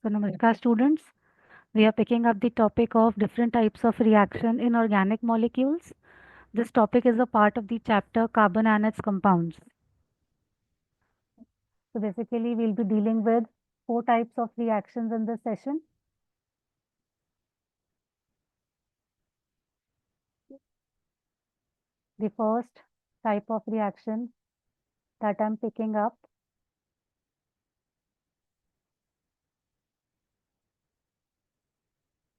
So, Namaskar students. We are picking up the topic of different types of reaction in organic molecules. This topic is a part of the chapter carbon and its compounds. So basically we'll be dealing with four types of reactions in this session. The first type of reaction that I'm picking up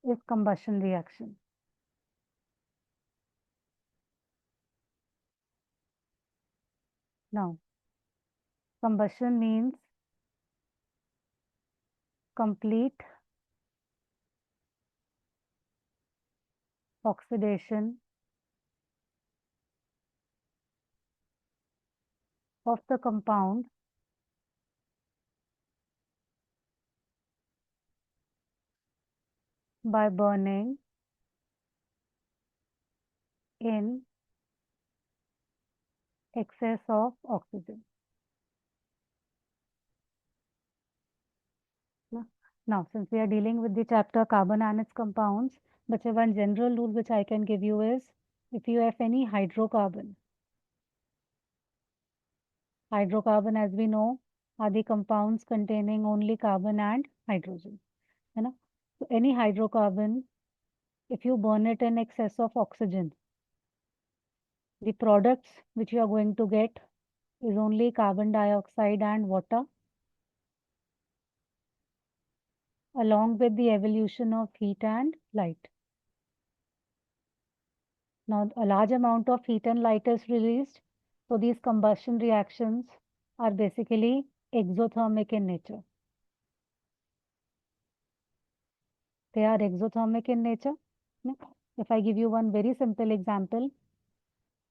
is combustion reaction. Now, combustion means complete oxidation of the compound by burning in excess of oxygen. Now, since we are dealing with the chapter carbon and its compounds, but one general rule which I can give you is if you have any hydrocarbon, hydrocarbon as we know are the compounds containing only carbon and hydrogen. You know? So any hydrocarbon, if you burn it in excess of oxygen, the products which you are going to get is only carbon dioxide and water, along with the evolution of heat and light. Now, a large amount of heat and light is released. So, these combustion reactions are basically exothermic in nature. They are exothermic in nature. If I give you one very simple example,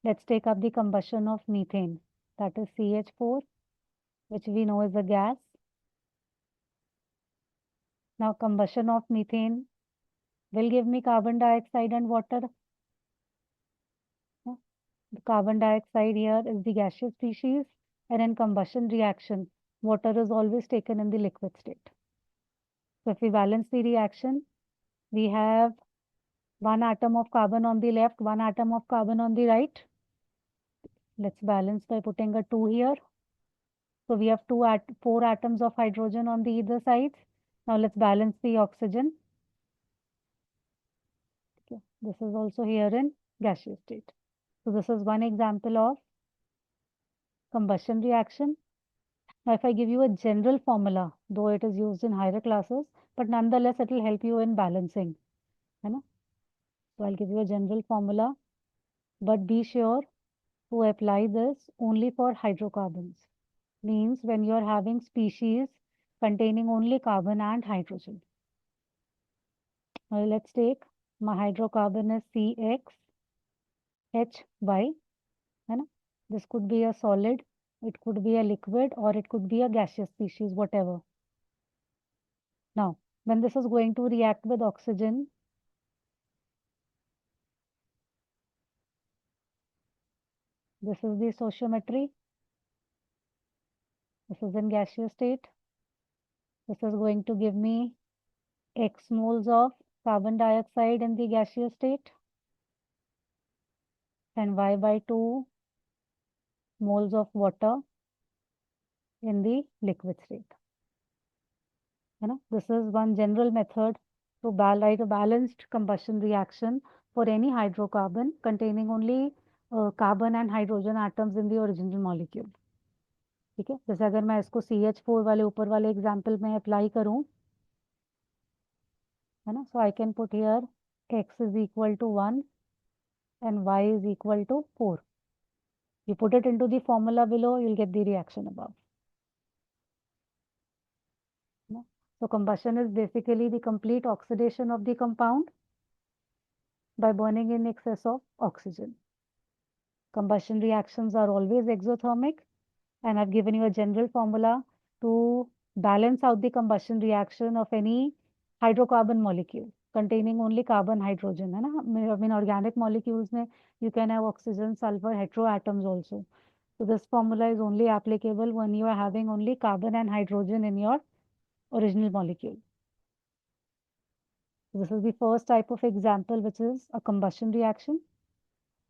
let's take up the combustion of methane, that is CH4, which we know is a gas. Now, combustion of methane will give me carbon dioxide and water. The carbon dioxide here is the gaseous species, and in combustion reaction, water is always taken in the liquid state. So if we balance the reaction, we have one atom of carbon on the left, one atom of carbon on the right. Let's balance by putting a 2 here. So we have four atoms of hydrogen on the either sides. Now let's balance the oxygen. Okay. This is also here in gaseous state. So this is one example of combustion reaction. Now if I give you a general formula, though it is used in higher classes, but nonetheless it will help you in balancing. You know? So I'll give you a general formula, but be sure to apply this only for hydrocarbons. Means when you are having species containing only carbon and hydrogen. Now let's take my hydrocarbon is CXHY. This could be a solid, it could be a liquid, or it could be a gaseous species, whatever. Now, when this is going to react with oxygen, this is the stoichiometry. This is in gaseous state. This is going to give me X moles of carbon dioxide in the gaseous state and Y by 2 moles of water in the liquid state. This is one general method to write a balanced combustion reaction for any hydrocarbon containing only carbon and hydrogen atoms in the original molecule. ठीक है, जैसे अगर मैं इसको CH4 वाले ऊपर वाले example में अप्लाई करूं, है ना, so I can put here X is equal to 1 and Y is equal to 4. You put it into the formula below, you'll get the reaction above. So combustion is basically the complete oxidation of the compound by burning in excess of oxygen. Combustion reactions are always exothermic, and I've given you a general formula to balance out the combustion reaction of any hydrocarbon molecule containing only carbon hydrogen. है ना? I mean organic molecules में you can have oxygen, sulfur, heteroatoms also. So this formula is only applicable when you are having only carbon and hydrogen in your original molecule. This is the first type of example, which is a combustion reaction.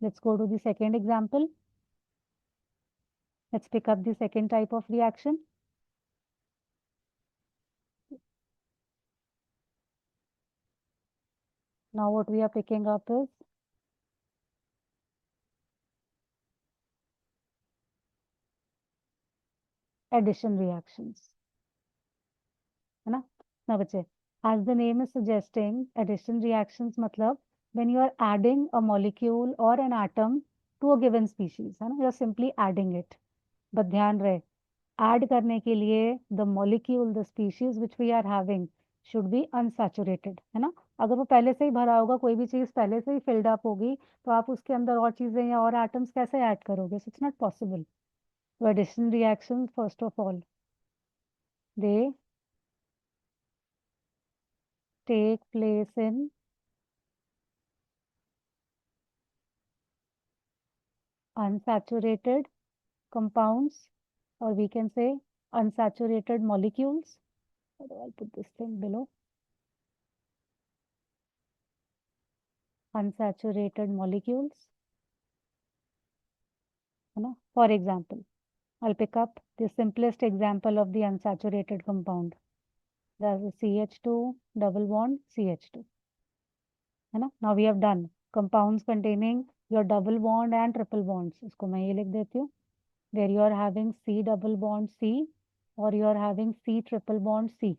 Let's go to the second example. Let's pick up the second type of reaction. Now what we are picking up is addition reactions. है ना? Now बच्चे, as the name is suggesting, addition reactions मतलब when you are adding a molecule or an atom to a given species, है ना? You are simply adding it. But ध्यान रहे, add करने के लिए the molecule, the species which we are having should be unsaturated, है ना? अगर वो पहले से ही भरा होगा, कोई भी चीज पहले से ही filled up होगी, तो आप उसके अंदर और चीजें या और atoms कैसे add करोगे? So it's not possible. So addition reactions, first of all, they take place in unsaturated compounds, or we can say unsaturated molecules. I'll put this thing below. Unsaturated molecules. For example, I'll pick up the simplest example of the unsaturated compound. There's a CH2 double bond CH2. Now we have done compounds containing your double bond and triple bonds. इसको मैं ये लिख देती हूँ. Where you are having C double bond C or you are having C triple bond C.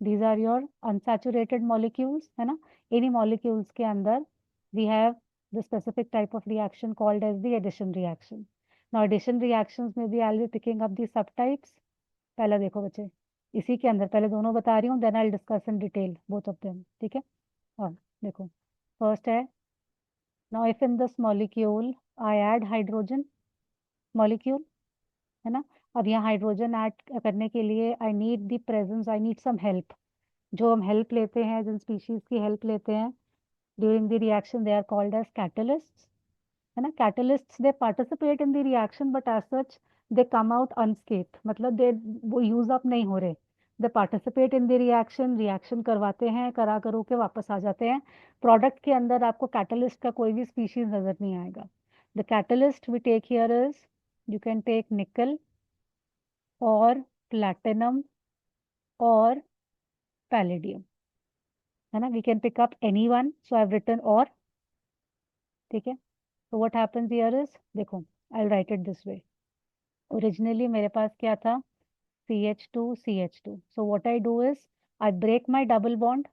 These are your unsaturated molecules, है ना? Any molecules के अंदर we have the specific type of reaction called as the addition reaction. Now addition reactions में भी I'll be picking up the subtypes. पहला देखो बच्चे, इसी के अंदर पहले दोनों बता रही हूँ, then I'll discuss in detail both of them. ठीक है? और देखो, first है, now if in this molecule I add hydrogen molecule, है ना? अब यहाँ हाइड्रोजन ऐड करने के लिए I need the presence, I need some help. जो हम हेल्प लेते हैं, जिन स्पीशीज की हेल्प लेते हैं during the reaction, they are called as catalysts, है ना? Catalysts they participate in the reaction but as such they come out unscathed, मतलब दे वो यूज अप नहीं हो रहे. They participate in the reaction, reaction करवाते हैं, करा करो के वापस आ जाते हैं. प्रोडक्ट के अंदर आपको कैटलिस्ट का कोई भी स्पीशीज नजर नहीं आएगा. The catalyst we take here is, you can take nickel और प्लैटिनम और पैलेडियम, है ना? We can pick up any one, so I have written और. ठीक है? तो व्हाट हैपेंस हियर इज, देखो I will write it this way. Originally मेरे पास क्या था? CH2 CH2. So what I do is I break my double bond,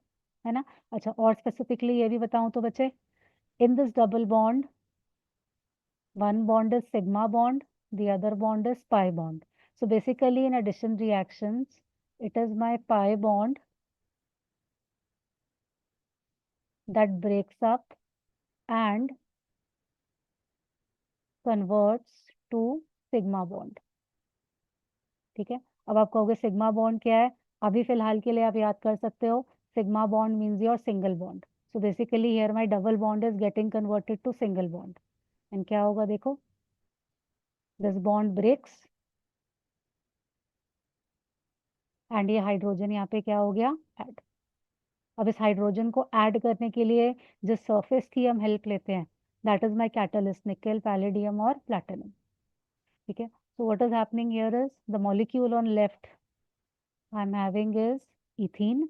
है ना? अच्छा, और स्पेसिफिकली ये भी बताऊं तो बच्चे, in this double bond one bond is sigma bond, the other bond is pi bond. So basically in addition reactions, it is my pi bond that breaks up and converts to sigma bond. ठीक है? अब आप कहोगे sigma bond क्या है? अभी फिलहाल के लिए आप याद कर सकते हो, sigma bond means your single bond. So basically here my double bond is getting converted to single bond. And क्या होगा देखो, दिस बॉन्ड ब्रेक्स एंड ये हाइड्रोजन यहाँ पे क्या हो गया? ऐड. अब इस हाइड्रोजन को ऐड करने के लिए जिस सरफेस की हम हेल्प लेते हैं, दैट इज माय कैटलिस्ट, निकल, पैलेडियम और प्लैटिनम. ठीक है? So what is happening here is the molecule on left I am having is ethene,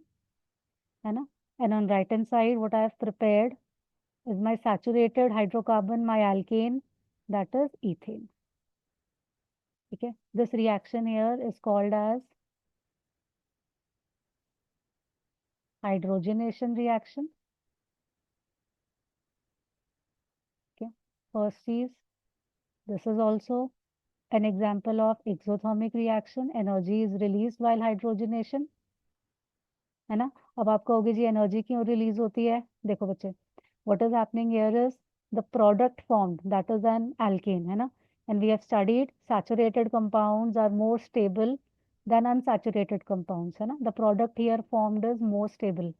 है ना? And on right hand side what I have prepared is my saturated hydrocarbon, my alkane, that is ethane. Okay, this reaction here is called as hydrogenation reaction. Okay, first is, this is also an example of exothermic reaction. Energy is released while hydrogenation, है ना? अब आप कहोगे जी energy क्यों release होती है? देखो बच्चे, what is happening here is the product formed, that is an alkane, है ना? And we have studied saturated compounds are more stable than unsaturated compounds, है ना? The product here formed is more stable.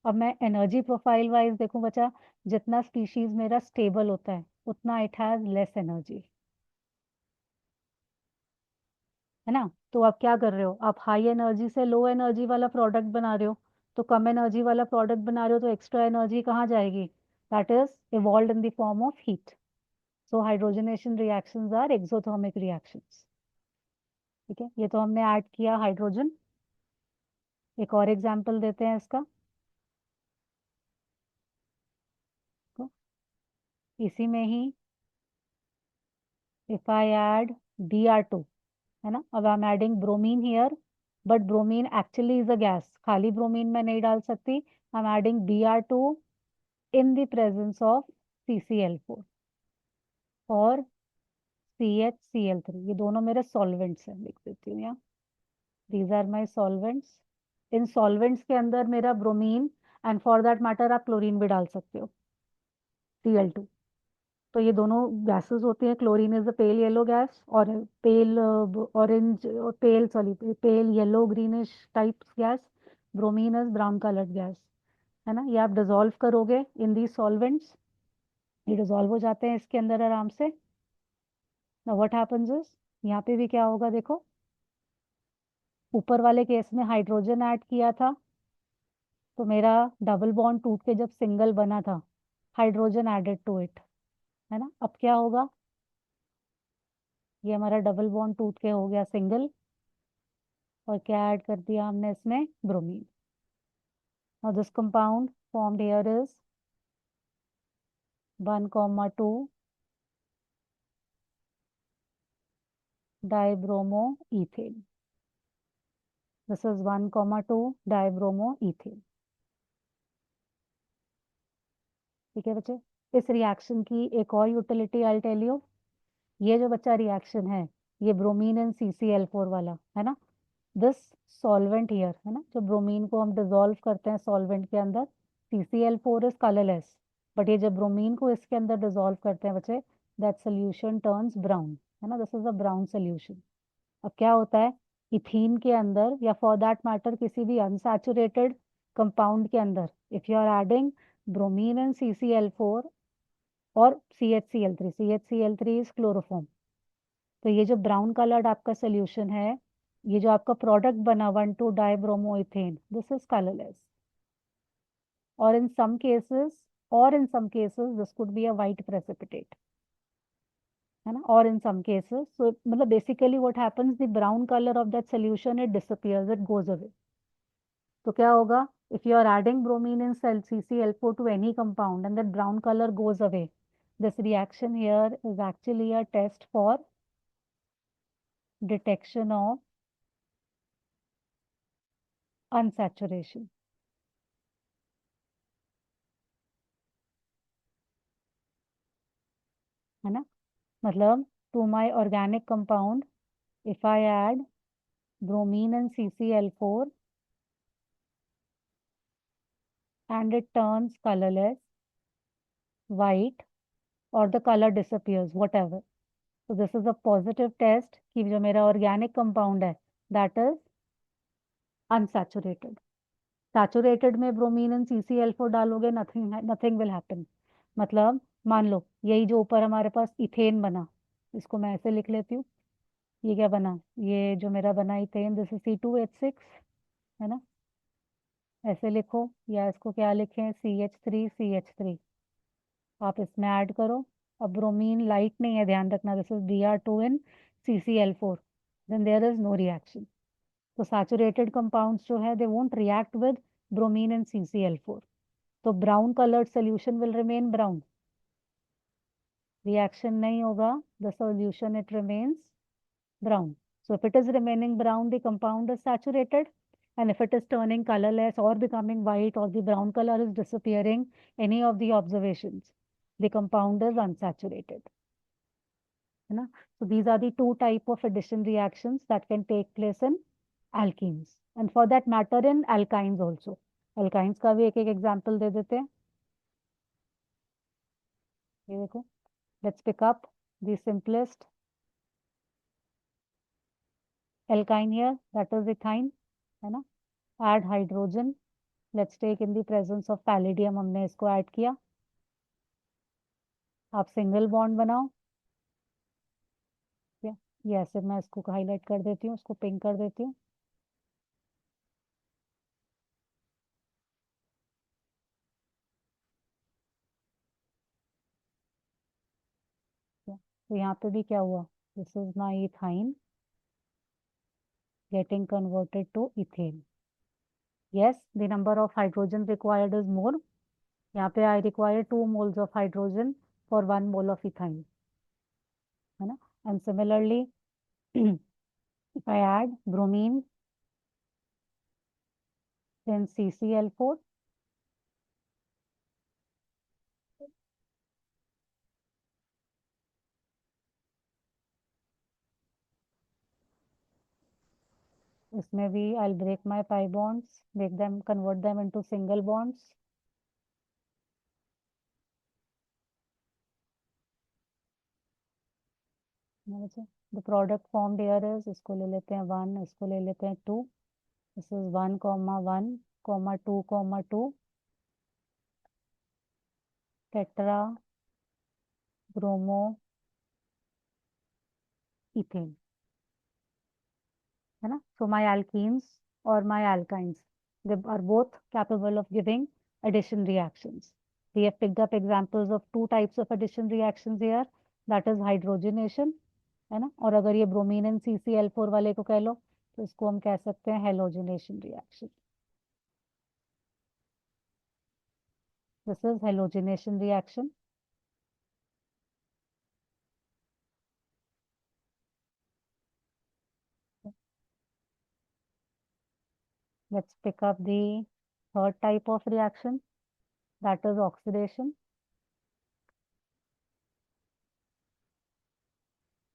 अब मैं energy profile wise देखूं बच्चा, जितना species मेरा स्टेबल होता है उतना इट हैज लेस एनर्जी, है ना? तो आप क्या कर रहे हो, आप हाई एनर्जी से लो एनर्जी वाला प्रोडक्ट बना रहे हो। तो कम एनर्जी वाला प्रोडक्ट बना रहे हो तो एक्स्ट्रा एनर्जी कहाँ जाएगी, that is evolve in the form of heat. So hydrogenation reactions are exothermic reactions. ठीक है, ये तो हमने ऐड किया हाइड्रोजन। एक और एग्जांपल देते हैं इसका। तो इसी में ही इफ आई ऐड Br2, है ना, अब I am adding bromine here, but bromine actually is a gas, खाली ब्रोमीन में नहीं डाल सकती। I am adding Br2 in the presence of CCl4 और CHCl3, ये दोनों मेरे सॉल्वेंट्स हैं, लिख देती हूँ यहाँ, दीज आर माय सॉल्वेंट्स। इन सॉल्वेंट्स के अंदर मेरा bromine and for that matter आप क्लोरीन भी डाल सकते हो, Cl2। तो ये दोनों गैसेस होती हैं। Chlorine is a pale yellow gas और pale orange, pale sorry pale yellow greenish type gas. Bromine is brown coloured gas, है ना। ये आप डिजोल्व करोगे इन दी सॉल्वेंट्स, ये डिजोल्व हो जाते हैं इसके अंदर आराम से। नाउ व्हाट हैपेंस इज, यहाँ पे भी क्या होगा देखो, ऊपर वाले केस में हाइड्रोजन ऐड किया था तो मेरा डबल बॉन्ड टूट के जब सिंगल बना था, हाइड्रोजन एडेड टू इट, है ना। अब क्या होगा, ये हमारा डबल बॉन्ड टूट के हो गया सिंगल, और क्या ऐड कर दिया हमने इसमें, bromine. Now this compound formed here is 1,2 dibromo ethane. This is 1,2 dibromo ethane. ठीक है बच्चे, इस रिएक्शन की एक और यूटिलिटी आई टेल यू। ये जो बच्चा रिएक्शन है, ये ब्रोमीन एंड CCl4 वाला, है ना। दिस सॉल्वेंट हियर, है ना, जो ब्रोमीन को हम डिजोल्व करते हैं सॉल्वेंट के अंदर, CCl4 इज कलरलेस, बट ये जब ब्रोमीन को इसके अंदर डिजोल्व करते हैं बच्चे, दैट सोल्यूशन टर्न्स ब्राउन, है ना, this is a brown solution. अब क्या होता है, इथीन के अंदर या फॉर दैट मैटर किसी भी अनसैचुरेटेड कंपाउंड के अंदर, if you are adding bromine and CCl4 और CHCl3 इज क्लोरोफॉर्म, तो ये जो ब्राउन कलर्ड आपका सोल्यूशन है, ये जो आपका प्रोडक्ट बना 1,2 डाइब्रोमोइथेन, दिस इज कलरलेस। और in some cases, this could be a white precipitate, है ना। और इन सम केसेस, सो मतलब basically what happens, the brown colour of that solution it disappears, it goes away. तो क्या होगा, if you are adding bromine in cell CCl4 to any compound and that brown colour goes away, this reaction here is actually a test for detection of unsaturation, है ना। मतलब to my organic compound, if I add bromine and CCl4 and it turns colorless, white, or the color disappears, whatever, so this is a positive test कि जो मेरा organic compound है, that is unsaturated। Saturated में bromine and CCl4 डालोगे, nothing will happen. मतलब मान लो यही जो ऊपर हमारे पास इथेन बना, इसको मैं ऐसे लिख लेती हूँ, ये क्या बना, ये जो मेरा बना इथेन, दिस इज C2H6, है ना, ऐसे लिखो, या इसको क्या लिखें, CH3CH3। आप इसमें ऐड करो, अब ब्रोमीन लाइट नहीं है, ध्यान रखना, this is Br2 in CCl4, then there is no reaction. तो सैचुरेटेड कंपाउंड्स जो है, they won't react with bromine and CCl4, तो brown coloured solution will remain brown, reaction नहीं होगा, the solution it remains brown. So if it is remaining brown, the compound is saturated, and if it is turning colorless or becoming white or the brown color is disappearing, any of the observations, the compound is unsaturated. है ना? So these are the two type of addition reactions that can take place in alkenes, and for that matter in alkynes also. Alkynes का भी एक एक example दे देते हैं। ये देखो, let's pick up the simplest alkyne here, that is ethyne, है ना। Add hydrogen, let's take in the presence of palladium, हमने इसको ऐड किया। आप सिंगल बॉन्ड बनाओ, ये ऐसे मैं इसको हाईलाइट कर देती हूँ, इसको पिंक कर देती हूँ। तो यहाँ पे भी क्या हुआ, this is my ethyne getting converted to ethane. Yes, the number of hydrogen required is more. यहाँ पे I require 2 moles of hydrogen for 1 mole of ethyne, है ना? And similarly, if I add bromine then CCl4, इसमें भी I'll break my pi bonds, make them, convert them into single bonds. The product formed here is, इसको ले लेते हैं 1, इसको ले लेते हैं 2. This is 1, 1, 2, 2 tetra bromo ethane, है ना? So my alkenes or my alkynes, they are both capable of giving addition reactions. We have picked up examples of 2 types of addition reactions here, that is hydrogenation, है ना? और अगर ये bromine and CCl4 वाले को कह लो तो इसको हम कह सकते हैं halogenation reaction. This is halogenation reaction. Let's pick up the third type of reaction, that is oxidation,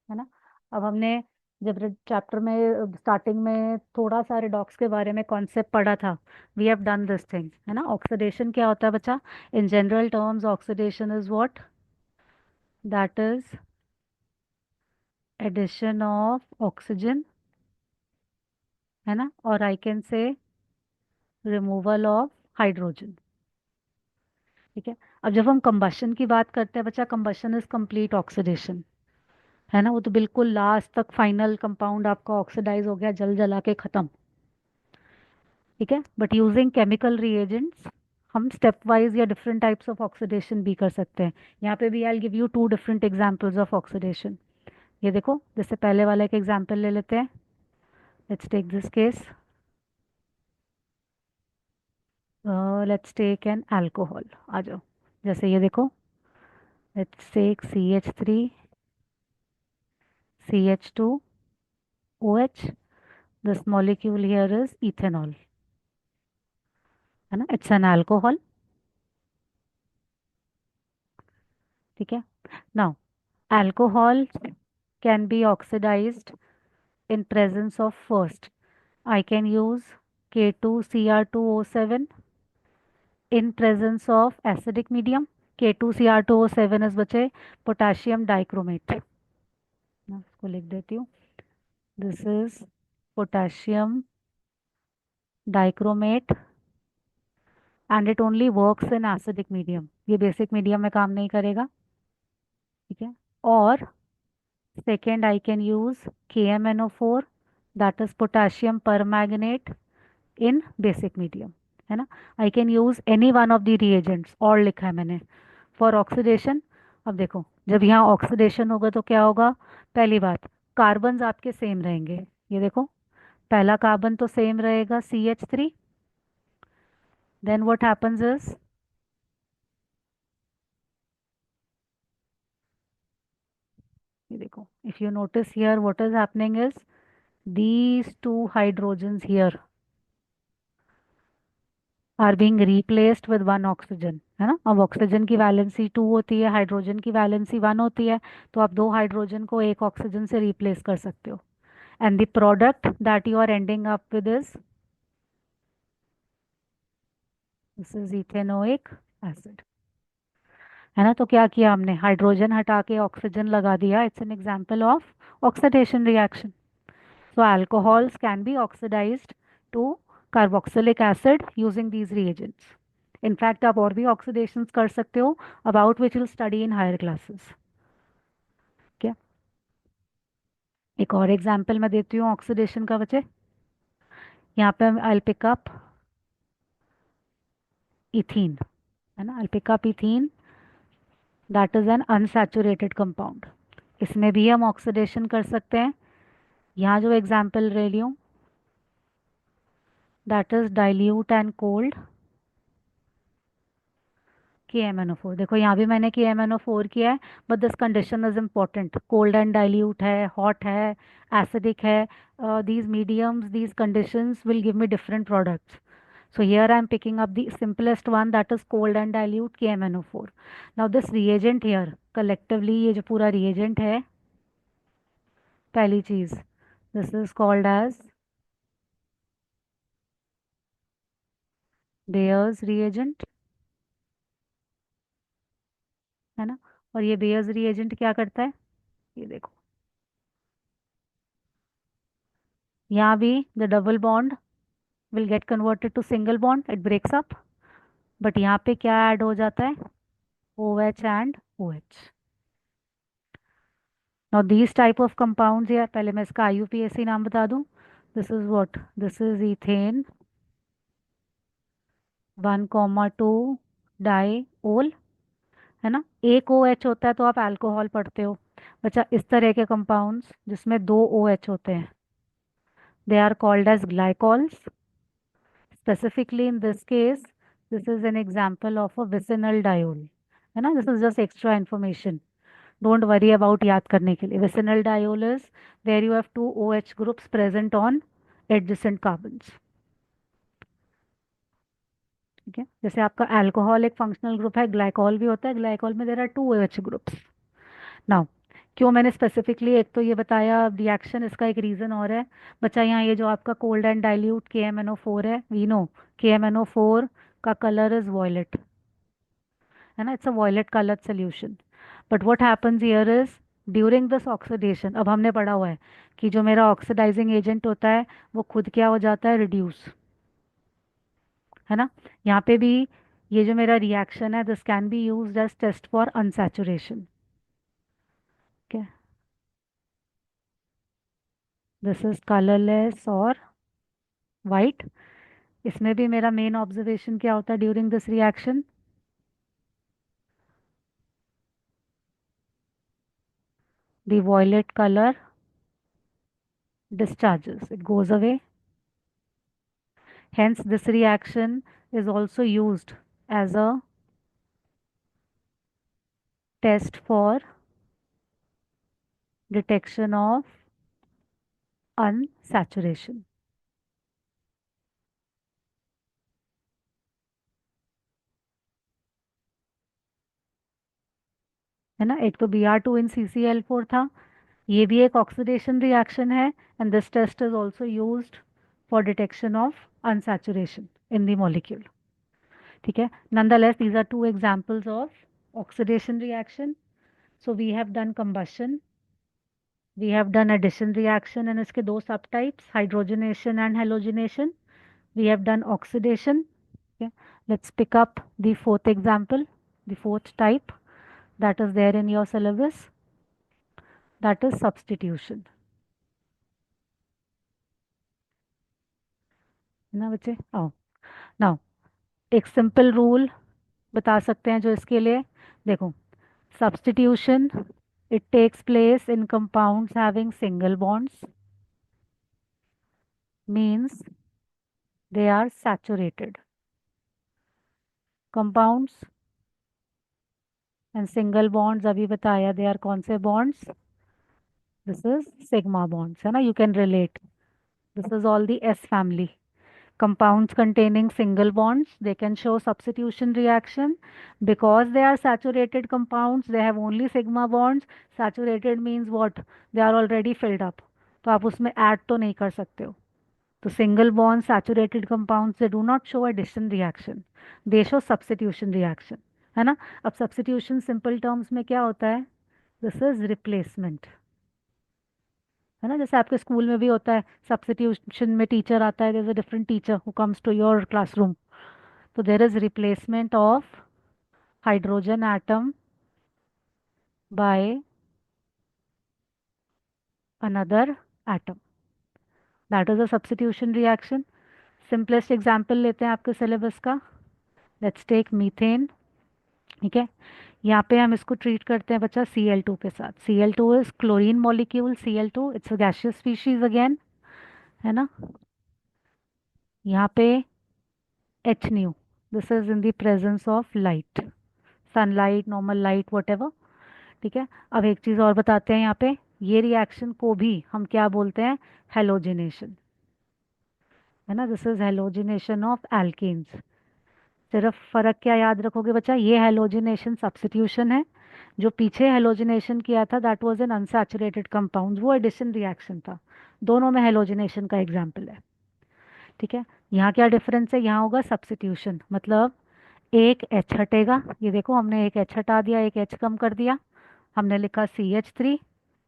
है ना? अब हमने जब चैप्टर में स्टार्टिंग में थोड़ा सा रिडॉक्स के बारे में कॉन्सेप्ट पढ़ा था, we have done this thing, है ना? ऑक्सीडेशन क्या होता है बच्चा? In general terms oxidation is what? That is addition of oxygen, है ना? और I can say removal of hydrogen, ठीक है? अब जब हम कंबशन की बात करते हैं बच्चा, कंबशन इज कंप्लीट ऑक्सीडेशन, है ना? वो तो बिल्कुल लास्ट तक फाइनल कंपाउंड आपका ऑक्सीडाइज हो गया, जल जला के खत्म, ठीक है? बट यूजिंग केमिकल रिएजेंट्स हम स्टेप वाइज या डिफरेंट टाइप्स ऑफ ऑक्सीडेशन भी कर सकते हैं. यहाँ पे भी I give you 2 different examples of oxidation. ये देखो, जैसे पहले वाला एक एग्जांपल ले लेते हैं. Let's take this case, let's take an alcohol. आ जाओ, जैसे ये देखो, let's take CH3 CH2 OH. This molecule here is ethanol, है ना? इट्स एन अल्कोहल, ठीक है? Now alcohol can be oxidized in presence of, first I can use K2Cr2O7 in presence of acidic medium. K2Cr2O7 is बचे potassium dichromate. मैं इसको लिख देती हूँ. This is potassium dichromate and it only works in acidic medium. ये basic medium में काम नहीं करेगा, ठीक है? और second I can use KMNO4, that is potassium permanganate in basic medium, है ना? I can use any one of the reagents, और लिखा है मैंने for oxidation. अब देखो, जब यहाँ ऑक्सीडेशन होगा तो क्या होगा? पहली बात, कार्बन्स आपके सेम रहेंगे. ये देखो, पहला कार्बन तो सेम रहेगा CH3. Then what happens is, ये देखो, if you notice here what is happening is these 2 hydrogens here are being replaced with 1 oxygen, है ना? अब ऑक्सीजन की वैलेंसी 2 होती है, हाइड्रोजन की वैलेंसी 1 होती है, तो आप 2 हाइड्रोजन को एक ऑक्सीजन से रिप्लेस कर सकते हो. And the product that you are ending up with is, this is ethanoic acid, है ना? तो क्या किया हमने? हाइड्रोजन हटा के ऑक्सीजन लगा दिया. It's an example of oxidation reaction. So alcohols can be oxidized to carboxylic acid using these reagents. In fact, आप और भी oxidations कर सकते हो, about which we'll study in higher classes. क्या? एक और एग्जांपल मैं देती हूँ ऑक्सीडेशन का बच्चे। यहाँ पे आई पिक अप इथीन, है ना, I pick up ethene, that is an unsaturated compound. इसमें भी हम ऑक्सीडेशन कर सकते हैं। यहाँ जो एग्जांपल ले रही हूँ, that is dilute and cold KMnO4। देखो यहाँ भी मैंने KMnO4 किया है, but this condition is important. Cold and dilute है, हॉट है, एसिडिक है, these mediums, these conditions will give me different products. So here I am picking up the simplest one, that is cold and dilute KMnO4. Now this reagent here, collectively ये जो पूरा reagent है, पहली चीज, this is called as Bayer's reagent, है ना। और ये Bayer's reagent क्या करता है, ये देखो, यहाँ भी the double bond will get converted to single bond, it breaks up, but यहाँ पे क्या ऐड हो जाता है, OH and OH. Now these type of compounds here, पहले मैं इसका IUPAC नाम बता दूं, this is what, this is ethane 1,2 diol, है ना। एक OH होता है तो आप अल्कोहल पढ़ते हो बच्चा। इस तरह के कंपाउंड्स जिसमें दो OH होते हैं, they are called as glycols. Specifically in this case, this is an example of a vicinal diol, है ना। This is just extra information. Don't worry about याद करने के लिए। Vicinal diol is where you have two OH groups present on adjacent carbons. ठीक है, जैसे आपका अल्कोहल एक फंक्शनल ग्रुप है, ग्लाइकॉल भी होता है, ग्लाइकॉल में there are two OH groups. Now क्यों मैंने स्पेसिफिकली एक तो ये बताया रिएक्शन, इसका एक रीज़न और है बच्चा। यहाँ ये जो आपका कोल्ड एंड डाइल्यूट KMnO4 है, वी नो KMnO4 का कलर इज वॉयलेट, है ना, it's a violet coloured solution. But what happens here is during this oxidation, अब हमने पढ़ा हुआ है कि जो मेरा ऑक्सीडाइजिंग एजेंट होता है वो खुद क्या हो जाता है, रिड्यूस, है ना। यहाँ पे भी ये जो मेरा रिएक्शन है, this can be used as test for unsaturation. Okay, this is colourless और वाइट। इसमें भी मेरा मेन ऑब्जर्वेशन क्या होता है during this reaction, the violet colour discharges, it goes away. Hence this reaction is also used as a test for detection of unsaturation, है ना। एक तो Br2 इन CCl4 था, ये भी एक ऑक्सीडेशन रिएक्शन है, and this test is also used for detection of unsaturation in the molecule. ठीक है, nonetheless these are two examples of oxidation reaction. So we have done combustion, we have done addition reaction and इसके दो subtypes, hydrogenation and halogenation. We have done oxidation. Okay, let's pick up the fourth example, the fourth type that is there in your syllabus, that is substitution, है ना बच्चे। आओ now एक simple rule बता सकते हैं जो इसके लिए, देखो, substitution, it takes place in compounds having single bonds, means they are saturated compounds, and single bonds अभी बताया they are कौन से bonds, this is sigma bonds, है ना, you can relate, this is all the S family. Compounds containing single bonds, they can show substitution reaction because they are saturated compounds, they have only sigma bonds. Saturated means what, they are already filled up, तो आप उसमें add तो नहीं कर सकते हो। तो single bond saturated compounds, they do not show addition reaction, they show substitution reaction, है ना। अब substitution simple terms में क्या होता है, this is replacement, है ना। जैसे आपके स्कूल में भी होता है सब्स्टिट्यूशन में, टीचर आता है, there is a different teacher who comes to your classroom, तो there is replacement of hydrogen atom by another atom. That is a substitution reaction. Simplest example लेते हैं आपके सिलेबस का. Let's take methane. ठीक है, यहाँ पे हम इसको ट्रीट करते हैं बच्चा Cl2 के साथ. Cl2 is chlorine molecule. Cl2 it's a gaseous species again, है ना. यहाँ पे H new, this is in the presence of light, sunlight, normal light, what. ठीक है, अब एक चीज़ और बताते हैं यहाँ पे, ये रिएक्शन को भी हम क्या बोलते हैं, हेलोजिनेशन, है ना. This is halogenation of alkanes. सिर्फ फर्क क्या याद रखोगे बच्चा, ये हेलोजिनेशन सब्स्टिट्यूशन है. जो पीछे हेलोजिनेशन किया था that was an unsaturated compound, वो एडिशन रिएक्शन था. दोनों में हेलोजिनेशन का एग्जाम्पल है. ठीक है, यहाँ क्या डिफरेंस है, यहाँ होगा सब्स्टिट्यूशन, मतलब एक एच हटेगा. ये देखो हमने एक एच हटा दिया, एक एच कम कर दिया, हमने लिखा CH3.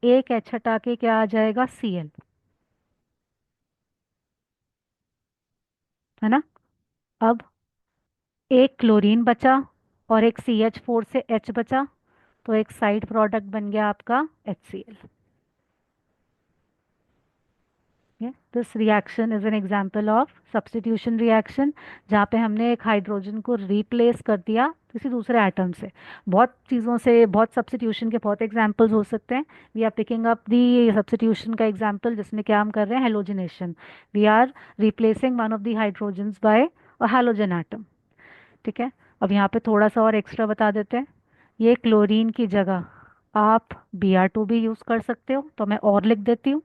एक एच हटा के क्या आ जाएगा, Cl, है ना. अब एक क्लोरीन बचा और एक CH4 से H बचा, तो एक साइड प्रोडक्ट बन गया आपका HCl. This reaction is an example of substitution reaction, जहाँ पे हमने एक हाइड्रोजन को रिप्लेस कर दिया किसी दूसरे एटम से. बहुत चीज़ों से, बहुत सब्स्टिट्यूशन के बहुत एग्जांपल्स हो सकते हैं. We are picking up the substitution का एग्जांपल जिसमें क्या हम कर रहे हैं, halogenation. We are replacing one of the hydrogens by a halogen atom. ठीक है, अब यहाँ पे थोड़ा सा और एक्स्ट्रा बता देते हैं. ये क्लोरीन की जगह आप Br2 भी यूज़ कर सकते हो, तो मैं और लिख देती हूँ,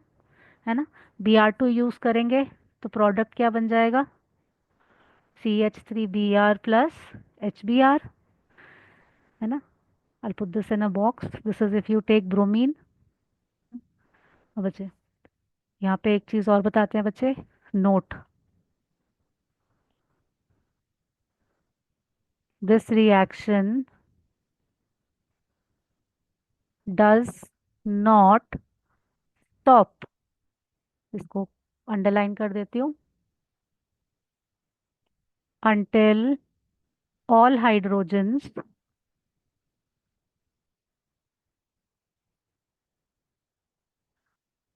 है ना. Br2 यूज़ करेंगे तो प्रोडक्ट क्या बन जाएगा, CH3Br प्लस HBr, है ना. I'll put this in a box. This is if you take bromine. अब बच्चे यहाँ पे एक चीज़ और बताते हैं बच्चे, note. This reaction does not stop, इसको अंडरलाइन कर देती हूँ, until all hydrogens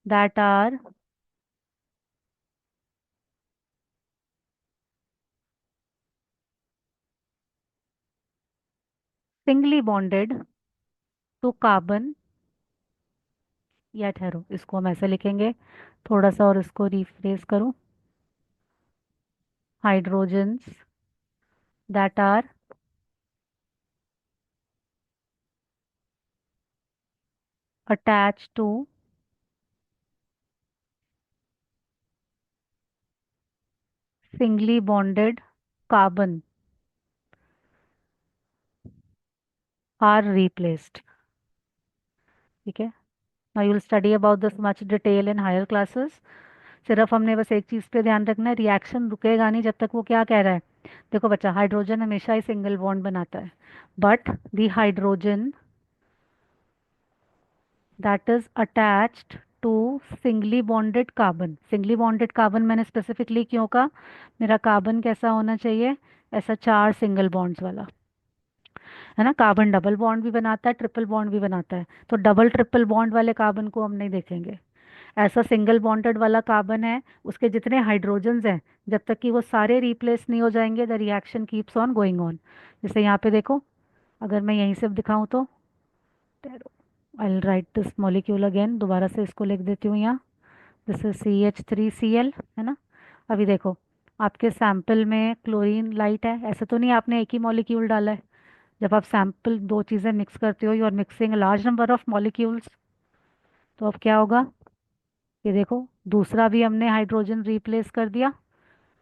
that are singly bonded to carbon, या ठहरो इसको हम ऐसे लिखेंगे, थोड़ा सा और इसको रिफ्रेश करूं, hydrogens that are attached to singly bonded carbon are replaced. ठीक है, now you will study about this much detail in higher classes. सिर्फ हमने बस एक चीज़ पे ध्यान रखना है, रिएक्शन रुकेगा नहीं जब तक वो क्या कह रहा है. देखो बच्चा, हाइड्रोजन हमेशा ही सिंगल बॉन्ड बनाता है, but the hydrogen that is attached to singly bonded carbon. Singly bonded carbon मैंने स्पेसिफिकली क्यों कहा, मेरा कार्बन कैसा होना चाहिए, ऐसा 4 सिंगल बॉन्ड्स वाला, है ना. कार्बन डबल बॉन्ड भी बनाता है, ट्रिपल बॉन्ड भी बनाता है, तो डबल ट्रिपल बॉन्ड वाले कार्बन को हम नहीं देखेंगे. ऐसा सिंगल बॉन्डेड वाला कार्बन है, उसके जितने हाइड्रोजन्स हैं, जब तक कि वो सारे रिप्लेस नहीं हो जाएंगे the reaction keeps on going on. जैसे यहाँ पे देखो, अगर मैं यहीं से दिखाऊं तो, आई will right this molecule again, दोबारा से इसको लिख देती हूँ यहाँ. दिस इज CH3Cl, है ना. अभी देखो, आपके सैंपल में क्लोरीन लाइट है, ऐसा तो नहीं आपने एक ही मॉलिक्यूल डाला है. जब आप सैंपल दो चीज़ें मिक्स करते हो, you are mixing large number of molecules, तो अब क्या होगा, ये देखो दूसरा भी हमने हाइड्रोजन रिप्लेस कर दिया,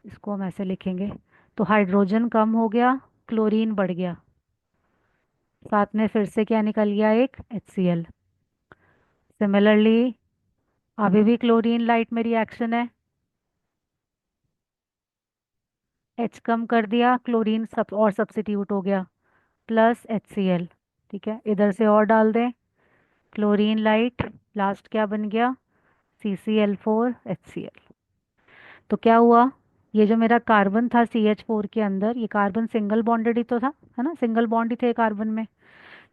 इसको हम ऐसे लिखेंगे, तो हाइड्रोजन कम हो गया, क्लोरीन बढ़ गया, साथ में फिर से क्या निकल गया, एक HCl. सिमिलरली अभी भी क्लोरीन लाइट में रिएक्शन है, H कम कर दिया, क्लोरीन सब और सब्स्टिट्यूट हो गया, प्लस HCl. ठीक है, इधर से और डाल दें, क्लोरीन लाइट, लास्ट क्या बन गया, CCl4HCl. तो क्या हुआ, ये जो मेरा कार्बन था CH4 के अंदर, ये कार्बन सिंगल बॉन्डेड ही तो था, है ना, सिंगल बॉन्ड ही थे कार्बन में.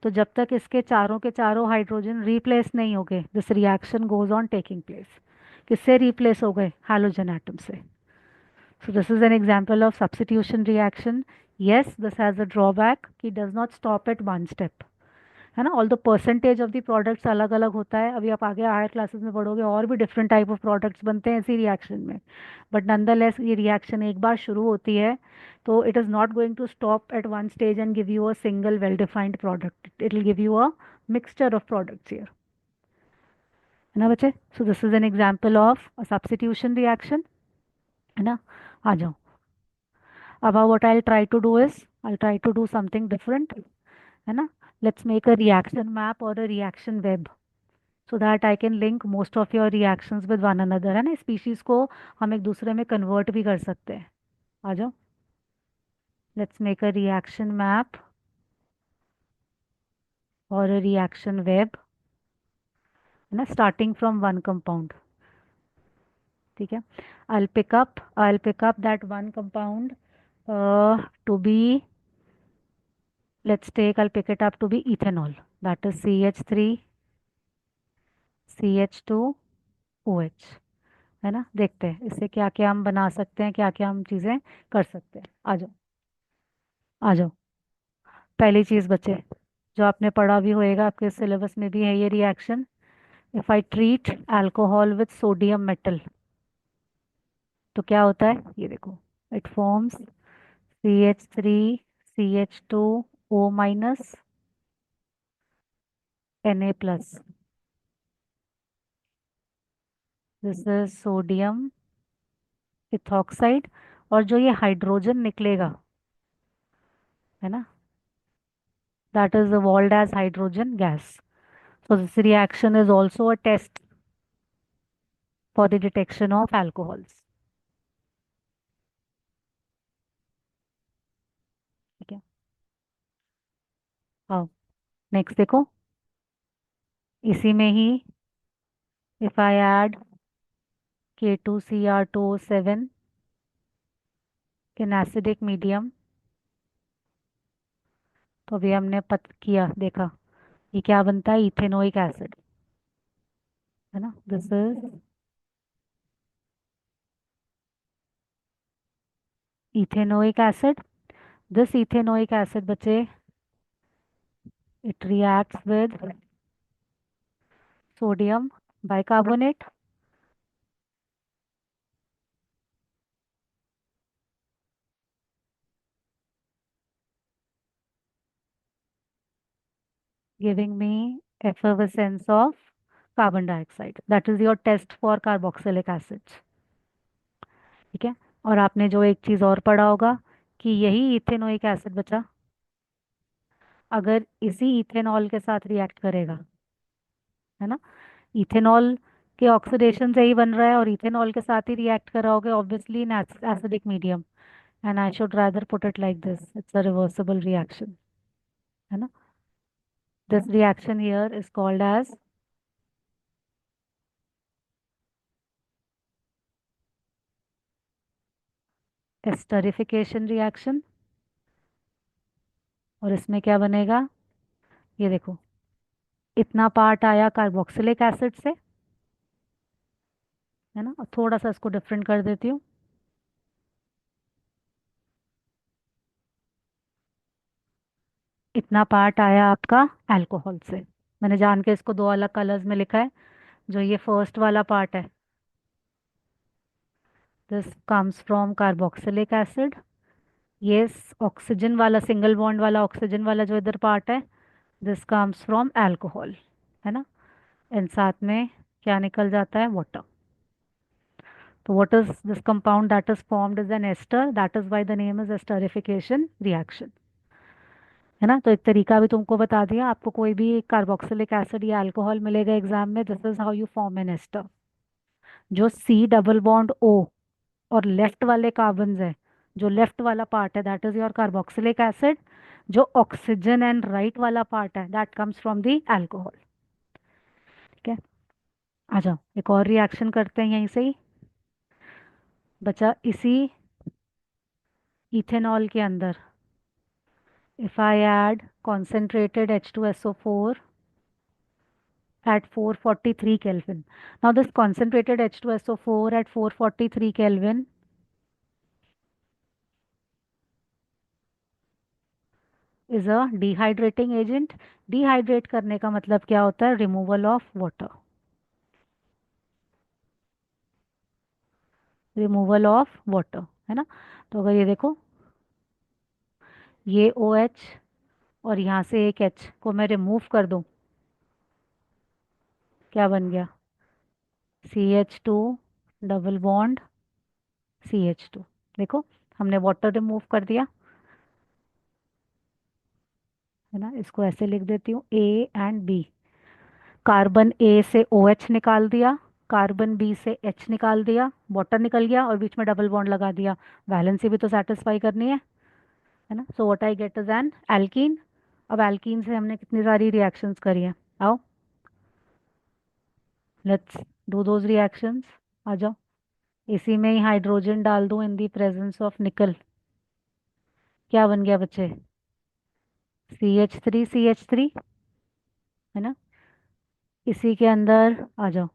तो जब तक इसके चारों के चारों हाइड्रोजन रिप्लेस नहीं हो गए, this reaction goes on taking place. किससे रिप्लेस हो गए? हैलोजन एटम से। So this is an example of substitution reaction. Yes, this has a drawback कि does not stop at one step, है ना। All the percentage of the products अलग अलग होता है, अभी आप आगे हायर क्लासेस में पढ़ोगे और भी डिफरेंट टाइप ऑफ प्रोडक्ट्स बनते हैं इसी रिएक्शन में। बट नंदरलेस ये रिएक्शन एक बार शुरू होती है तो it is not going to stop at one stage and give you a single well defined product, it will give you a mixture of products here, है ना बच्चे। So this is an example of a substitution reaction, है ना। आ जाओ। अब what I'll try to do is I'll try to do something different, है ना। Let's make a reaction map or a reaction web so that I can link most of your reactions with one another, है ना। Species को हम एक दूसरे में convert भी कर सकते हैं। आ जाओ। Let's make a reaction map or a reaction web, है ना, starting from one compound। ठीक है। I'll pick up that one compound to be, I'll pick it up to be ethanol, that is CH3 CH2OH, है ना। देखते हैं इससे क्या क्या हम बना सकते हैं, क्या क्या हम चीज़ें कर सकते हैं। आ जाओ। आ जाओ। पहली चीज़ बच्चे, जो आपने पढ़ा भी होएगा, आपके सिलेबस में भी है ये reaction. If I treat alcohol with sodium metal तो क्या होता है, ये देखो। It forms CH3CH2O- Na+, this is sodium ethoxide. और जो ये हाइड्रोजन निकलेगा, है ना, that is evolved as hydrogen gas. So this reaction is also a test for the detection of alcohols. ठीक है। हाँ, नेक्स्ट देखो। इसी में ही if I add K2Cr2O7 in acidic medium, तो अभी हमने पत किया, देखा ये क्या बनता है, इथेनोइक एसिड, है ना। This is ethanoic acid. This ethanoic acid बच्चे, it reacts with sodium bicarbonate, giving me effervescence of carbon dioxide. That is your test for carboxylic acids. ठीक है। और आपने जो एक चीज़ और पढ़ा होगा कि यही इथेनोइक एसिड बचा, अगर इसी इथेनॉल के साथ रिएक्ट करेगा, है ना, इथेनॉल के ऑक्सीडेशन से ही बन रहा है और इथेनॉल के साथ ही रिएक्ट कर रहा होगा obviously in acidic medium, and I should rather put it like this, it's a reversible reaction, है ना। This reaction here is called as esterification reaction. और इसमें क्या बनेगा, ये देखो, इतना पार्ट आया कार्बोक्सिलिक एसिड से, है ना। और थोड़ा सा इसको डिफरेंट कर देती हूँ, इतना पार्ट आया आपका अल्कोहल से। मैंने जान के इसको दो अलग कलर्स में लिखा है। जो ये फर्स्ट वाला पार्ट है, this comes from carboxylic acid. ये ऑक्सीजन वाला, सिंगल बॉन्ड वाला ऑक्सीजन वाला जो इधर पार्ट है, दिस कम्स फ्रॉम अल्कोहल, है ना। एंड साथ में क्या निकल जाता है, वाटर। तो what is this compound that is formed is an ester, that is why the name is esterification reaction, है ना। तो एक तरीका भी तुमको बता दिया, आपको कोई भी कार्बोक्सिलिक एसिड या अल्कोहल मिलेगा एग्जाम में, this is how you form an ester. जो C डबल बॉन्ड O और लेफ्ट वाले कार्बन्स है, जो लेफ्ट वाला पार्ट है that is your carboxylic acid. जो ऑक्सीजन एंड राइट वाला पार्ट है that comes from the alcohol. ठीक है। आ जाओ, एक और रिएक्शन करते हैं यहीं से ही। बचा इसी इथेनॉल के अंदर if I add concentrated H2SO4 at 443 Kelvin. Now this concentrated H2SO4 at 443 Kelvin is a dehydrating agent. Dehydrate करने का मतलब क्या होता है? Removal of water. Removal of water, है ना? तो अगर ये देखो, ये OH और यहाँ से एक H को मैं रिमूव कर दूं, क्या बन गया? CH2 double bond CH2। देखो, हमने वाटर रिमूव कर दिया, है ना? इसको ऐसे लिख देती हूँ, A एंड B। कार्बन ए से OH निकाल दिया, कार्बन बी से H निकाल दिया, वाटर निकल गया और बीच में डबल बॉन्ड लगा दिया। वैलेंसी भी तो सेटिस्फाई करनी है ना? सो what I get is an alkene. अब एल्कीन से हमने कितनी सारी रिएक्शंस करी हैं, आओ लेट्स डू दोज रिएक्शंस। आ जाओ, इसी में ही हाइड्रोजन डाल दूं इन दी प्रेजेंस ऑफ निकल। क्या बन गया बच्चे? CH3 है ना? इसी के अंदर आ जाओ,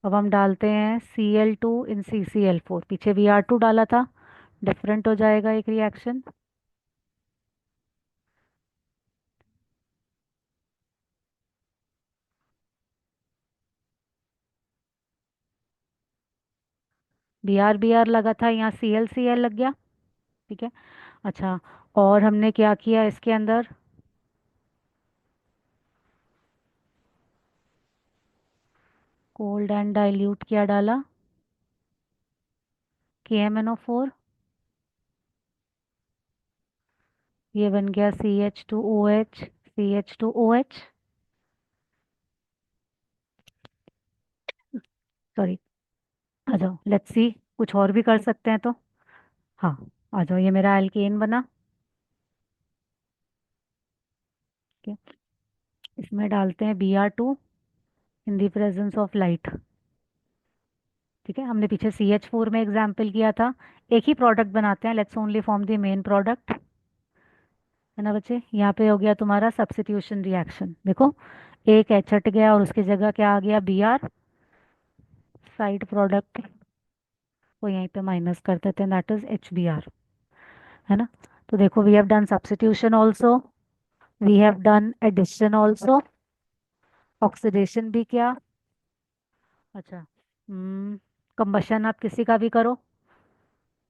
अब हम डालते हैं Cl2 इन CCl4। पीछे Br2 डाला था, डिफरेंट हो जाएगा एक रिएक्शन। Br लगा था, यहाँ Cl लग गया, ठीक है। अच्छा, और हमने क्या किया इसके अंदर? कोल्ड एंड डाइल्यूट किया, डाला KMnO4। ये बन गया CH2OH CH2OH, सॉरी। आ जाओ, लेट्स सी, कुछ और भी कर सकते हैं तो। हाँ, आ जाओ, ये मेरा एल्केन बना, ठीक है। इसमें डालते हैं Br2 in the presence of light, ठीक है। हमने पीछे CH4 में एग्जाम्पल किया था। एक ही प्रोडक्ट बनाते हैं, let's only form the main product, है ना बच्चे? यहाँ पे हो गया तुम्हारा सब्स्टिट्यूशन रिएक्शन। देखो, एक H हट गया और उसकी जगह क्या आ गया? Br। साइड प्रोडक्ट को यहीं पे माइनस कर देते हैं, दैट इज HBr, है ना? तो देखो, we have done substitution also, we have done addition also, oxidation भी किया। अच्छा, कंबशन आप किसी का भी करो,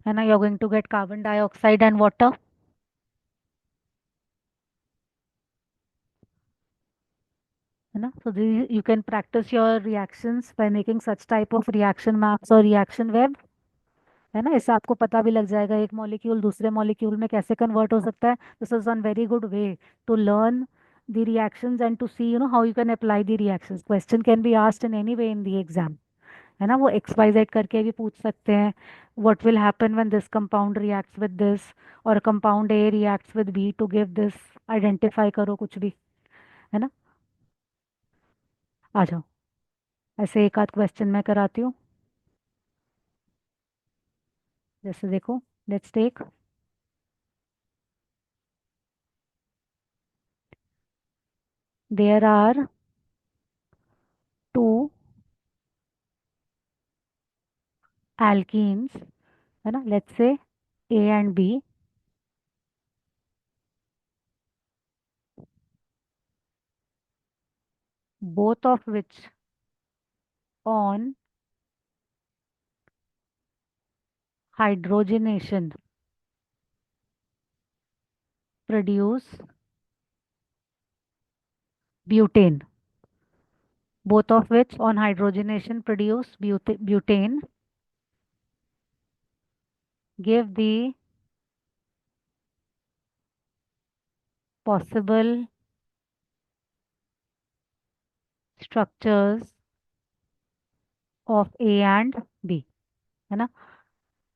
है ना? You are going to get carbon dioxide and water, है ना? So you can practice your reactions by making such type of reaction maps or reaction web, है ना? इससे आपको पता भी लग जाएगा एक मॉलिक्यूल दूसरे मॉलिक्यूल में कैसे कन्वर्ट हो सकता है। This is one very good way to learn the reactions and to see how you can apply the reactions. Question can be asked in any way in the exam, है ना? वो XYZ करके भी पूछ सकते हैं। what will happen when this compound reacts with this, और compound A reacts with B to give this, identify करो कुछ भी, है ना? आ जाओ, ऐसे एक आध क्वेश्चन मैं कराती हूँ। जैसे देखो, let's take, there are two alkenes, है ना? Let's say A and B, both of which on hydrogenation produce butane, both of which on hydrogenation produce butane, give the possible structures of A and B, है ना?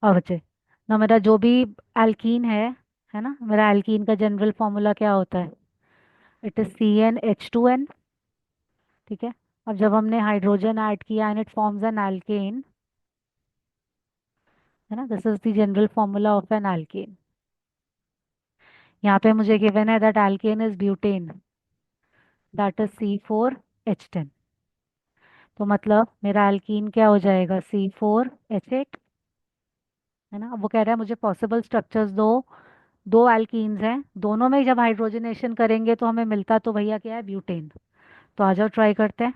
अब बचे ना, मेरा जो भी एल्कीन है ना? मेरा एल्कीन का जनरल फॉर्मूला क्या होता है? इट इज CnH2n, ठीक है। अब जब हमने हाइड्रोजन ऐड किया and it forms an alkane, है ना? This is the general formula of an alkane. यहाँ पे मुझे गिवन है that alkane is butane, that is C4H10। तो मतलब मेरा एल्कीन क्या हो जाएगा, C4H8, है ना। अब वो कह रहा है मुझे पॉसिबल स्ट्रक्चर्स दो, दो एल्कीन्स हैं, दोनों में जब हाइड्रोजनेशन करेंगे तो हमें मिलता तो भैया क्या है, ब्यूटेन। तो आ जाओ ट्राई करते हैं,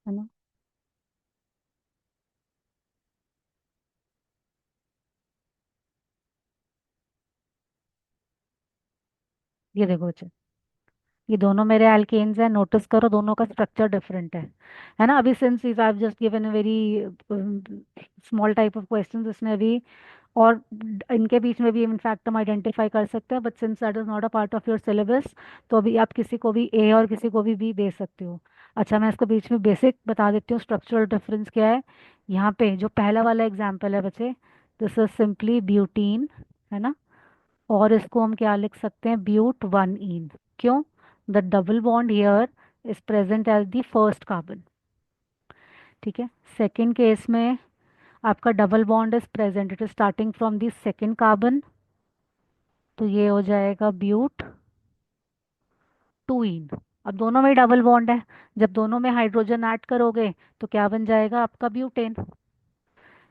है ना। ये देखो बच्चे, ये दोनों मेरे एल्केन्स हैं, नोटिस करो दोनों का स्ट्रक्चर डिफरेंट है ना। अभी since if I just given a very small type of questions, इसमें अभी और इनके बीच में भी इनफैक्ट हम आइडेंटिफाई कर सकते हैं, but since that is not a part of your syllabus, तो अभी आप किसी को भी ए और किसी को भी बी दे सकते हो। अच्छा, मैं इसको बीच में बेसिक बता देती हूँ, स्ट्रक्चरल डिफरेंस क्या है। यहाँ पे जो पहला वाला एग्जाम्पल है बच्चे, दिस इज सिंपली ब्यूटीन, है ना। और इसको हम क्या लिख सकते हैं, ब्यूट वन इन। क्यों, the double bond here is present as the first carbon. ठीक है, सेकेंड केस में आपका double bond is present, it is starting from the second carbon, तो ये हो जाएगा ब्यूट टू इन। अब दोनों में डबल बॉन्ड है, जब दोनों में हाइड्रोजन ऐड करोगे तो क्या बन जाएगा आपका, ब्यूटेन,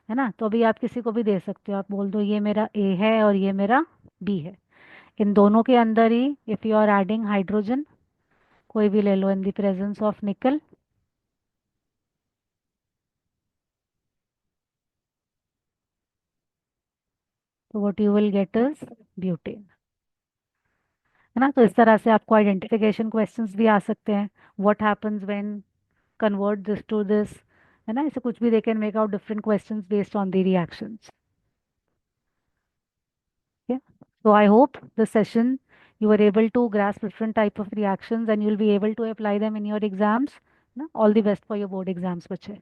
है ना। तो अभी आप किसी को भी दे सकते हो, आप बोल दो ये मेरा ए है और ये मेरा बी है। इन दोनों के अंदर ही if you are adding hydrogen, कोई भी ले लो, in the presence of nickel, तो what you will get is butane, है ना। तो इस तरह से आपको आइडेंटिफिकेशन क्वेश्चंस भी आ सकते हैं, what happens when convert this to this, है ना। इसे कुछ भी दे can make out different questions based on the reactions. Okay. So I hope the session you were able to grasp different type of reactions and you'll be able to apply them in your exams. Na? All the best for your board exams, bache.